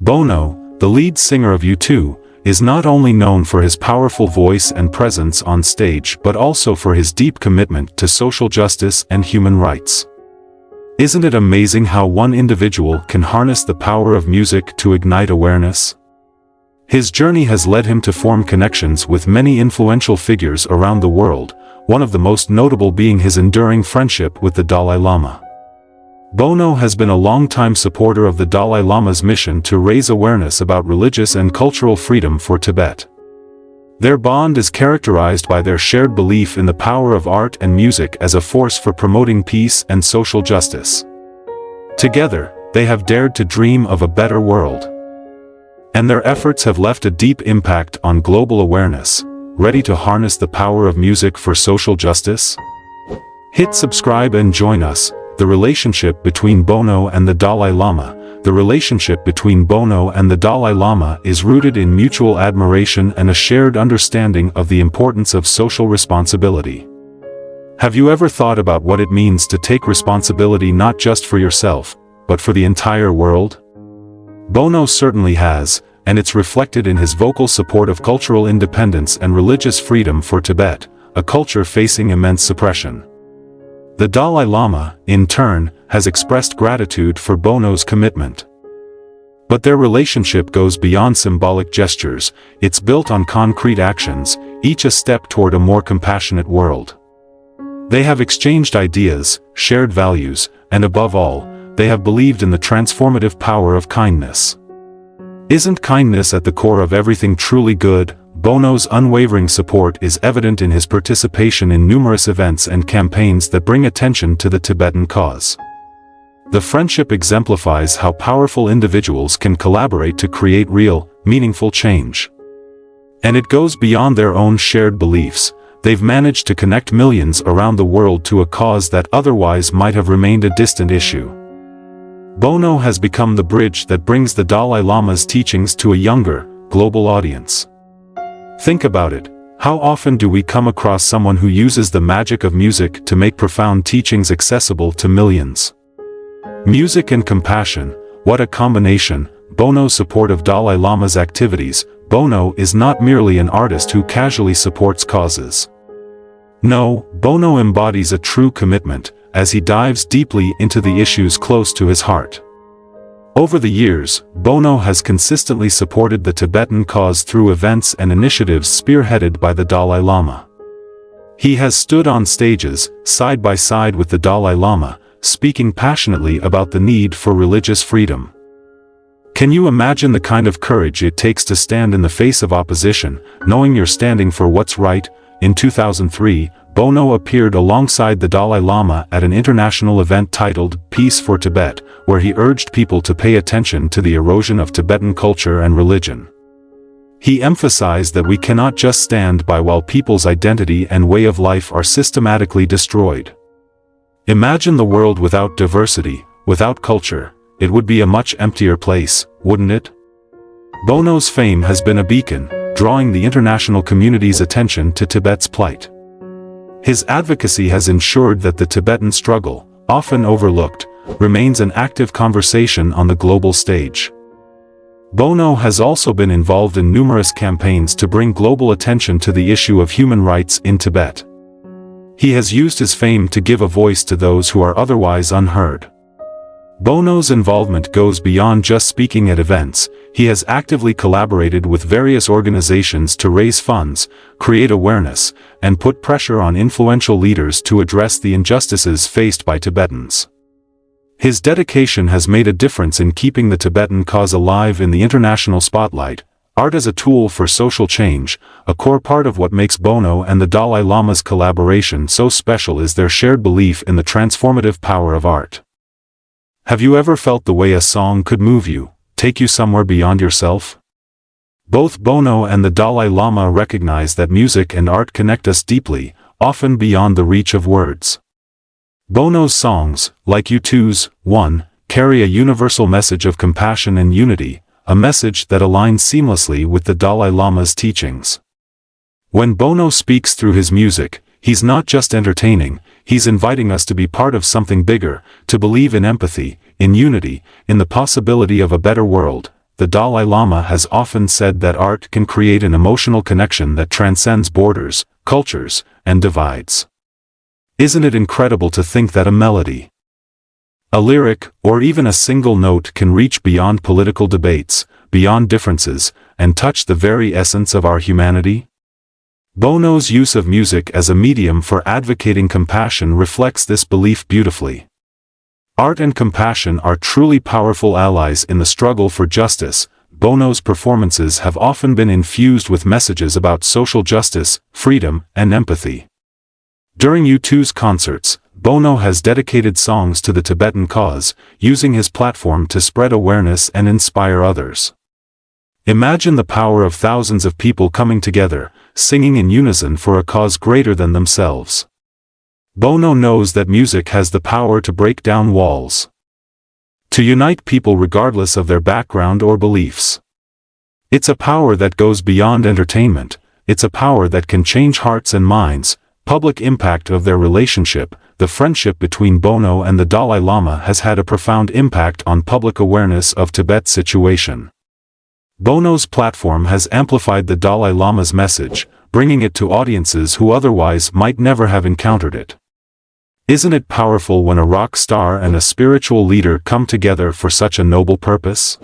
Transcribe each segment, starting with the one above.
Bono, the lead singer of U2, is not only known for his powerful voice and presence on stage but also for his deep commitment to social justice and human rights. Isn't it amazing how one individual can harness the power of music to ignite awareness? His journey has led him to form connections with many influential figures around the world, one of the most notable being his enduring friendship with the Dalai Lama. Bono has been a long-time supporter of the Dalai Lama's mission to raise awareness about religious and cultural freedom for Tibet. Their bond is characterized by their shared belief in the power of art and music as a force for promoting peace and social justice. Together, they have dared to dream of a better world. And their efforts have left a deep impact on global awareness. Ready to harness the power of music for social justice? Hit subscribe and join us. The relationship between Bono and the Dalai Lama. The relationship between Bono and the Dalai Lama is rooted in mutual admiration and a shared understanding of the importance of social responsibility. Have you ever thought about what it means to take responsibility not just for yourself, but for the entire world? Bono certainly has, and it's reflected in his vocal support of cultural independence and religious freedom for Tibet, a culture facing immense suppression. The Dalai Lama, in turn, has expressed gratitude for Bono's commitment. But their relationship goes beyond symbolic gestures. It's built on concrete actions, each a step toward a more compassionate world. They have exchanged ideas, shared values, and above all, they have believed in the transformative power of kindness. Isn't kindness at the core of everything truly good? Bono's unwavering support is evident in his participation in numerous events and campaigns that bring attention to the Tibetan cause. The friendship exemplifies how powerful individuals can collaborate to create real, meaningful change. And it goes beyond their own shared beliefs. They've managed to connect millions around the world to a cause that otherwise might have remained a distant issue. Bono has become the bridge that brings the Dalai Lama's teachings to a younger, global audience. Think about it. How often do we come across someone who uses the magic of music to make profound teachings accessible to millions? Music and compassion, what a combination. Bono's support of Dalai Lama's activities. Bono is not merely an artist who casually supports causes. No, Bono embodies a true commitment, as he dives deeply into the issues close to his heart. Over the years, Bono has consistently supported the Tibetan cause through events and initiatives spearheaded by the Dalai Lama. He has stood on stages, side by side with the Dalai Lama, speaking passionately about the need for religious freedom. Can you imagine the kind of courage it takes to stand in the face of opposition, knowing you're standing for what's right? In 2003, Bono appeared alongside the Dalai Lama at an international event titled Peace for Tibet, where he urged people to pay attention to the erosion of Tibetan culture and religion. He emphasized that we cannot just stand by while people's identity and way of life are systematically destroyed. Imagine the world without diversity, without culture. It would be a much emptier place, wouldn't it? Bono's fame has been a beacon, drawing the international community's attention to Tibet's plight. His advocacy has ensured that the Tibetan struggle, often overlooked, remains an active conversation on the global stage. Bono has also been involved in numerous campaigns to bring global attention to the issue of human rights in Tibet. He has used his fame to give a voice to those who are otherwise unheard. Bono's involvement goes beyond just speaking at events. He has actively collaborated with various organizations to raise funds, create awareness, and put pressure on influential leaders to address the injustices faced by Tibetans. His dedication has made a difference in keeping the Tibetan cause alive in the international spotlight. Art as a tool for social change, a core part of what makes Bono and the Dalai Lama's collaboration so special is their shared belief in the transformative power of art. Have you ever felt the way a song could move you, take you somewhere beyond yourself? Both Bono and the Dalai Lama recognize that music and art connect us deeply, often beyond the reach of words. Bono's songs, like U2's One, carry a universal message of compassion and unity, a message that aligns seamlessly with the Dalai Lama's teachings. When Bono speaks through his music, he's not just entertaining, he's inviting us to be part of something bigger, to believe in empathy, in unity, in the possibility of a better world. the Dalai Lama has often said that art can create an emotional connection that transcends borders, cultures, and divides. Isn't it incredible to think that a melody, a lyric, or even a single note can reach beyond political debates, beyond differences, and touch the very essence of our humanity? Bono's use of music as a medium for advocating compassion reflects this belief beautifully. Art and compassion are truly powerful allies in the struggle for justice. Bono's performances have often been infused with messages about social justice, freedom, and empathy. During U2's concerts, Bono has dedicated songs to the Tibetan cause, using his platform to spread awareness and inspire others. Imagine the power of thousands of people coming together, singing in unison for a cause greater than themselves. Bono knows that music has the power to break down walls, to unite people regardless of their background or beliefs. It's a power that goes beyond entertainment. It's a power that can change hearts and minds. Public impact of their relationship. The friendship between Bono and the Dalai Lama has had a profound impact on public awareness of Tibet's situation. Bono's platform has amplified the Dalai Lama's message, bringing it to audiences who otherwise might never have encountered it. Isn't it powerful when a rock star and a spiritual leader come together for such a noble purpose?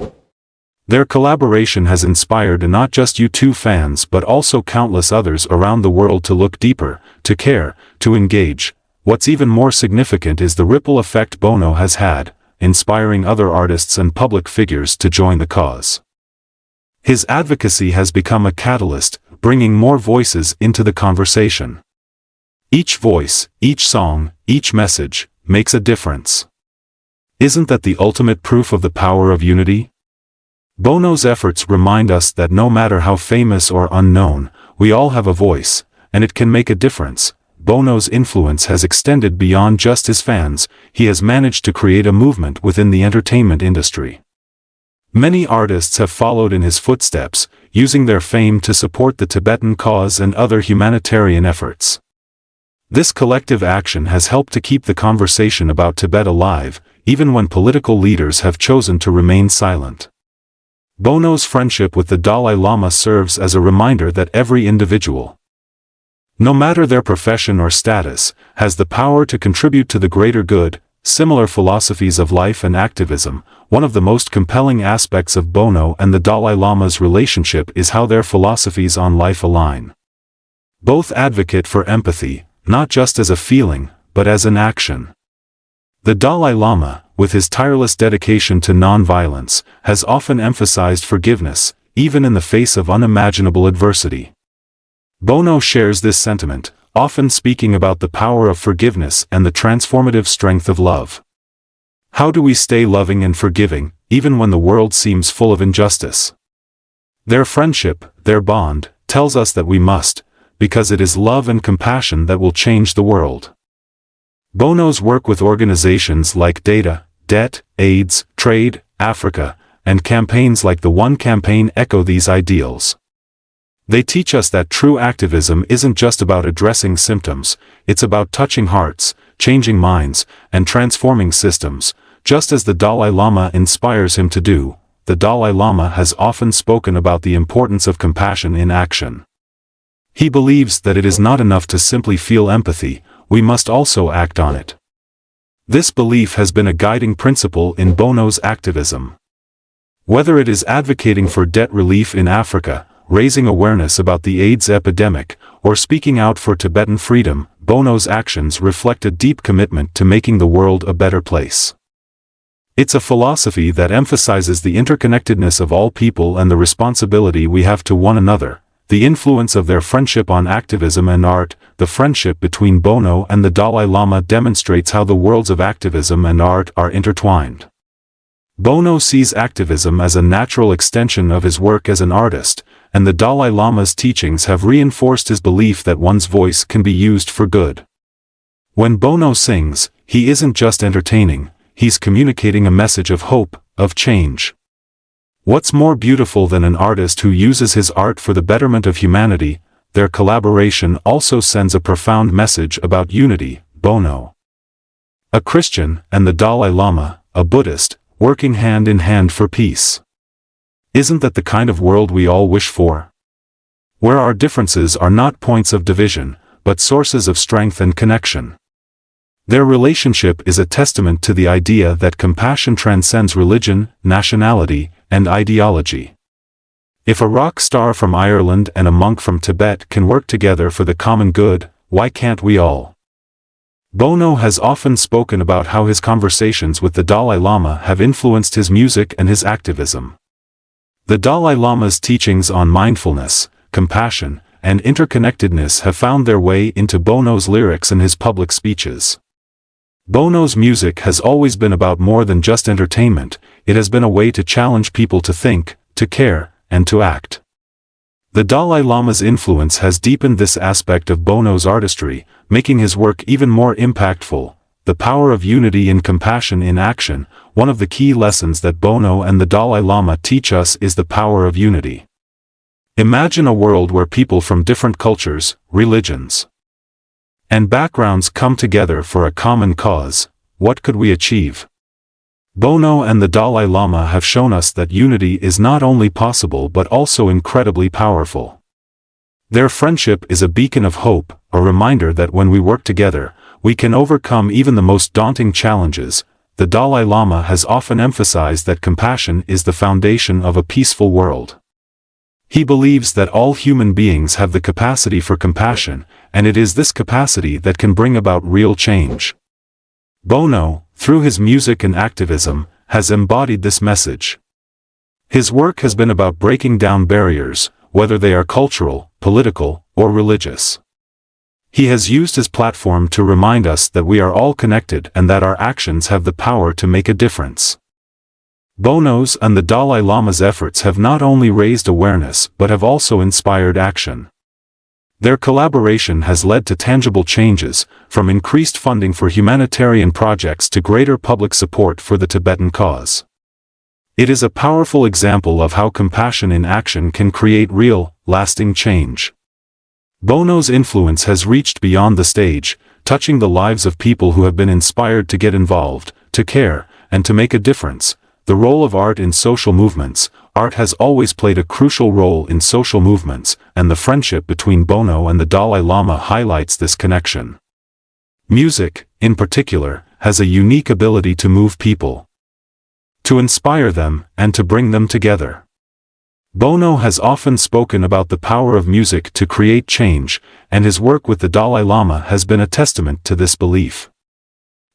Their collaboration has inspired not just U2 fans but also countless others around the world to look deeper, to care, to engage. What's even more significant is the ripple effect Bono has had, inspiring other artists and public figures to join the cause. His advocacy has become a catalyst, bringing more voices into the conversation. Each voice, each song, each message, makes a difference. Isn't that the ultimate proof of the power of unity? Bono's efforts remind us that no matter how famous or unknown, we all have a voice, and it can make a difference. Bono's influence has extended beyond just his fans. He has managed to create a movement within the entertainment industry. Many artists have followed in his footsteps, using their fame to support the Tibetan cause and other humanitarian efforts. This collective action has helped to keep the conversation about Tibet alive, even when political leaders have chosen to remain silent. Bono's friendship with the Dalai Lama serves as a reminder that every individual, no matter their profession or status, has the power to contribute to the greater good. Similar philosophies of life and activism. One of the most compelling aspects of Bono and the Dalai Lama's relationship is how their philosophies on life align. Both advocate for empathy, not just as a feeling, but as an action. The Dalai Lama, with his tireless dedication to non-violence, has often emphasized forgiveness, even in the face of unimaginable adversity. Bono shares this sentiment, often speaking about the power of forgiveness and the transformative strength of love. How do we stay loving and forgiving, even when the world seems full of injustice? Their friendship, their bond, tells us that we must, because it is love and compassion that will change the world. Bono's work with organizations like Data, Debt, AIDS, Trade, Africa, and campaigns like the One Campaign echo these ideals. They teach us that true activism isn't just about addressing symptoms, it's about touching hearts, changing minds, and transforming systems. Just as the Dalai Lama inspires him to do, the Dalai Lama has often spoken about the importance of compassion in action. He believes that it is not enough to simply feel empathy, we must also act on it. This belief has been a guiding principle in Bono's activism. Whether it is advocating for debt relief in Africa, raising awareness about the AIDS epidemic, or speaking out for Tibetan freedom, Bono's actions reflect a deep commitment to making the world a better place. It's a philosophy that emphasizes the interconnectedness of all people and the responsibility we have to one another. The influence of their friendship on activism and art. The friendship between Bono and the Dalai Lama demonstrates how the worlds of activism and art are intertwined. Bono sees activism as a natural extension of his work as an artist, and the Dalai Lama's teachings have reinforced his belief that one's voice can be used for good. When Bono sings, he isn't just entertaining, he's communicating a message of hope, of change. What's more beautiful than an artist who uses his art for the betterment of humanity? Their collaboration also sends a profound message about unity. Bono, a Christian, and the Dalai Lama, a Buddhist, working hand in hand for peace. Isn't that the kind of world we all wish for? Where our differences are not points of division, but sources of strength and connection. Their relationship is a testament to the idea that compassion transcends religion, nationality, and ideology. If a rock star from Ireland and a monk from Tibet can work together for the common good, why can't we all? Bono has often spoken about how his conversations with the Dalai Lama have influenced his music and his activism. The Dalai Lama's teachings on mindfulness, compassion, and interconnectedness have found their way into Bono's lyrics and his public speeches. Bono's music has always been about more than just entertainment. It has been a way to challenge people to think, to care, and to act. The Dalai Lama's influence has deepened this aspect of Bono's artistry, making his work even more impactful. The power of unity and compassion in action. One of the key lessons that Bono and the Dalai Lama teach us is the power of unity. Imagine a world where people from different cultures, religions, and backgrounds come together for a common cause. What could we achieve? Bono and the Dalai Lama have shown us that unity is not only possible but also incredibly powerful. Their friendship is a beacon of hope, a reminder that when we work together, we can overcome even the most daunting challenges. The Dalai Lama has often emphasized that compassion is the foundation of a peaceful world. He believes that all human beings have the capacity for compassion, and it is this capacity that can bring about real change. Bono, through his music and activism, has embodied this message. His work has been about breaking down barriers, whether they are cultural, political, or religious. He has used his platform to remind us that we are all connected and that our actions have the power to make a difference. Bono's and the Dalai Lama's efforts have not only raised awareness but have also inspired action. Their collaboration has led to tangible changes, from increased funding for humanitarian projects to greater public support for the Tibetan cause. It is a powerful example of how compassion in action can create real, lasting change. Bono's influence has reached beyond the stage, touching the lives of people who have been inspired to get involved, to care, and to make a difference. The role of art in social movements. Art has always played a crucial role in social movements, and the friendship between Bono and the Dalai Lama highlights this connection. Music, in particular, has a unique ability to move people, to inspire them, and to bring them together. Bono has often spoken about the power of music to create change, and his work with the Dalai Lama has been a testament to this belief.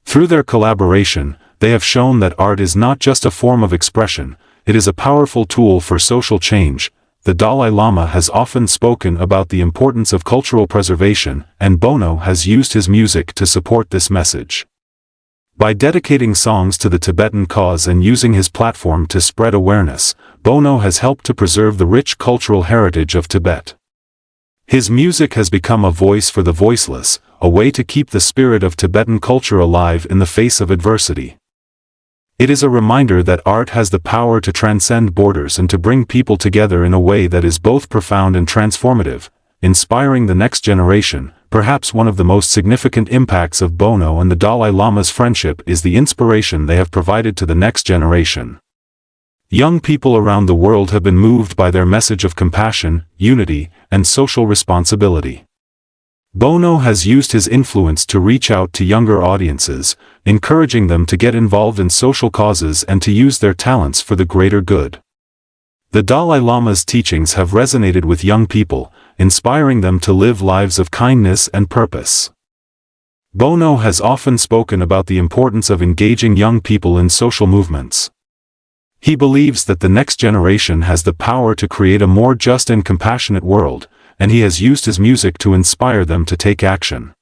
Through their collaboration, they have shown that art is not just a form of expression, it is a powerful tool for social change. The Dalai Lama has often spoken about the importance of cultural preservation, and Bono has used his music to support this message. By dedicating songs to the Tibetan cause and using his platform to spread awareness, Bono has helped to preserve the rich cultural heritage of Tibet. His music has become a voice for the voiceless, a way to keep the spirit of Tibetan culture alive in the face of adversity. It is a reminder that art has the power to transcend borders and to bring people together in a way that is both profound and transformative, inspiring the next generation. Perhaps one of the most significant impacts of Bono and the Dalai Lama's friendship is the inspiration they have provided to the next generation. Young people around the world have been moved by their message of compassion, unity, and social responsibility. Bono has used his influence to reach out to younger audiences, encouraging them to get involved in social causes and to use their talents for the greater good. The Dalai Lama's teachings have resonated with young people, inspiring them to live lives of kindness and purpose. Bono has often spoken about the importance of engaging young people in social movements. He believes that the next generation has the power to create a more just and compassionate world, and he has used his music to inspire them to take action.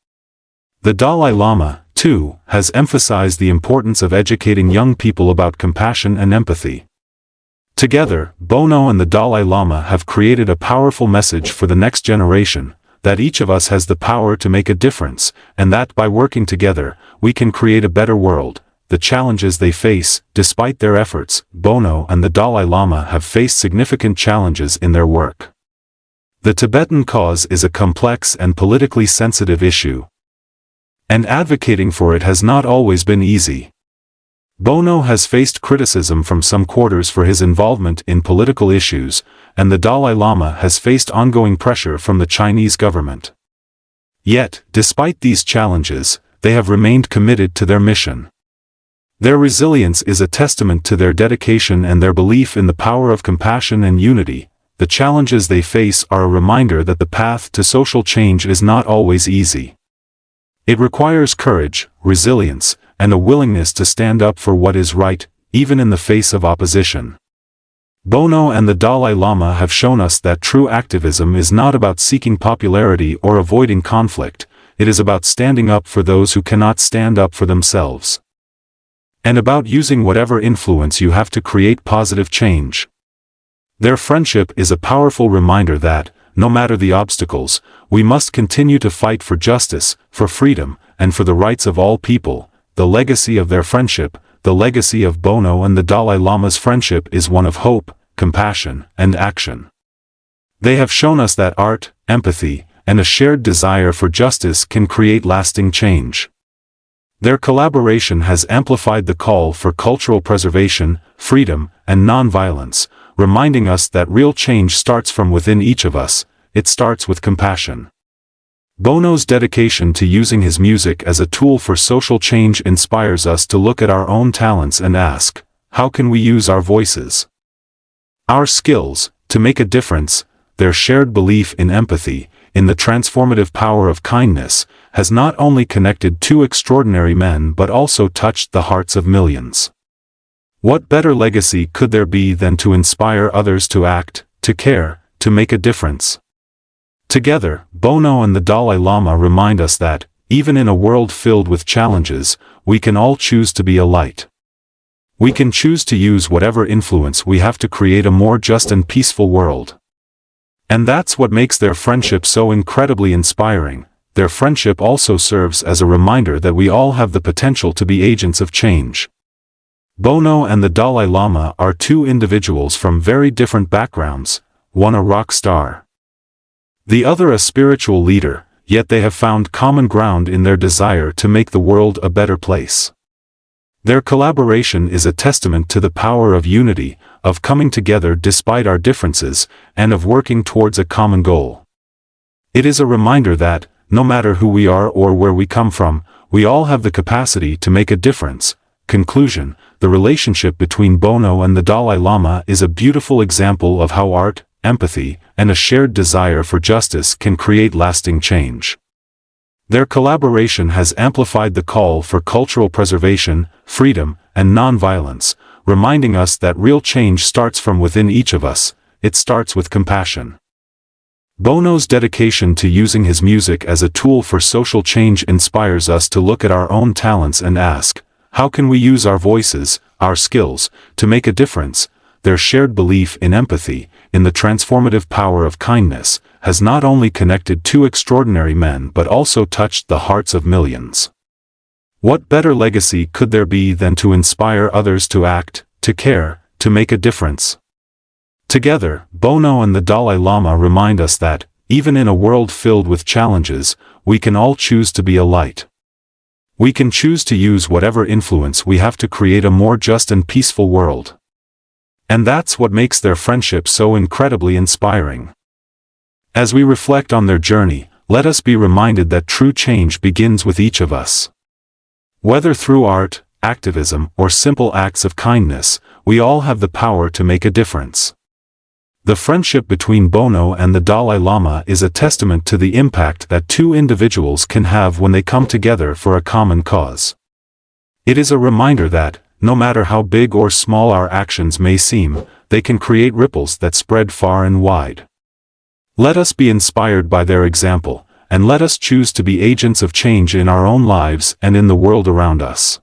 The Dalai Lama, too, has emphasized the importance of educating young people about compassion and empathy. Together, Bono and the Dalai Lama have created a powerful message for the next generation, that each of us has the power to make a difference, and that by working together, we can create a better world. The challenges they face. Despite their efforts, Bono and the Dalai Lama have faced significant challenges in their work. The Tibetan cause is a complex and politically sensitive issue, and advocating for it has not always been easy. Bono has faced criticism from some quarters for his involvement in political issues, and the Dalai Lama has faced ongoing pressure from the Chinese government. Yet, despite these challenges, they have remained committed to their mission. Their resilience is a testament to their dedication and their belief in the power of compassion and unity. The challenges they face are a reminder that the path to social change is not always easy. It requires courage, resilience, and a willingness to stand up for what is right, even in the face of opposition. Bono and the Dalai Lama have shown us that true activism is not about seeking popularity or avoiding conflict, it is about standing up for those who cannot stand up for themselves. And about using whatever influence you have to create positive change. Their friendship is a powerful reminder that, no matter the obstacles, we must continue to fight for justice, for freedom, and for the rights of all people. The legacy of their friendship, the legacy of Bono and the Dalai Lama's friendship is one of hope, compassion, and action. They have shown us that art, empathy, and a shared desire for justice can create lasting change. Their collaboration has amplified the call for cultural preservation, freedom, and nonviolence, reminding us that real change starts from within each of us. It starts with compassion. Bono's dedication to using his music as a tool for social change inspires us to look at our own talents and ask, how can we use our voices, our skills, to make a difference? Their shared belief in empathy, in the transformative power of kindness, has not only connected two extraordinary men but also touched the hearts of millions. What better legacy could there be than to inspire others to act, to care, to make a difference? Together, Bono and the Dalai Lama remind us that, even in a world filled with challenges, we can all choose to be a light. We can choose to use whatever influence we have to create a more just and peaceful world. And that's what makes their friendship so incredibly inspiring. Their friendship also serves as a reminder that we all have the potential to be agents of change. Bono and the Dalai Lama are two individuals from very different backgrounds, one a rock star, the other a spiritual leader, yet they have found common ground in their desire to make the world a better place. Their collaboration is a testament to the power of unity, of coming together despite our differences, and of working towards a common goal. It is a reminder that, no matter who we are or where we come from, we all have the capacity to make a difference. Conclusion: the relationship between Bono and the Dalai Lama is a beautiful example of how art, empathy, and a shared desire for justice can create lasting change. Their collaboration has amplified the call for cultural preservation, freedom, and nonviolence, reminding us that real change starts from within each of us. It starts with compassion. Bono's dedication to using his music as a tool for social change inspires us to look at our own talents and ask, how can we use our voices, our skills, to make a difference? Their shared belief in empathy, in the transformative power of kindness, has not only connected two extraordinary men but also touched the hearts of millions. What better legacy could there be than to inspire others to act, to care, to make a difference? Together, Bono and the Dalai Lama remind us that, even in a world filled with challenges, we can all choose to be a light. We can choose to use whatever influence we have to create a more just and peaceful world. And that's what makes their friendship so incredibly inspiring. As we reflect on their journey, let us be reminded that true change begins with each of us. Whether through art, activism, or simple acts of kindness, we all have the power to make a difference. The friendship between Bono and the Dalai Lama is a testament to the impact that two individuals can have when they come together for a common cause. It is a reminder that, no matter how big or small our actions may seem, they can create ripples that spread far and wide. Let us be inspired by their example, and let us choose to be agents of change in our own lives and in the world around us.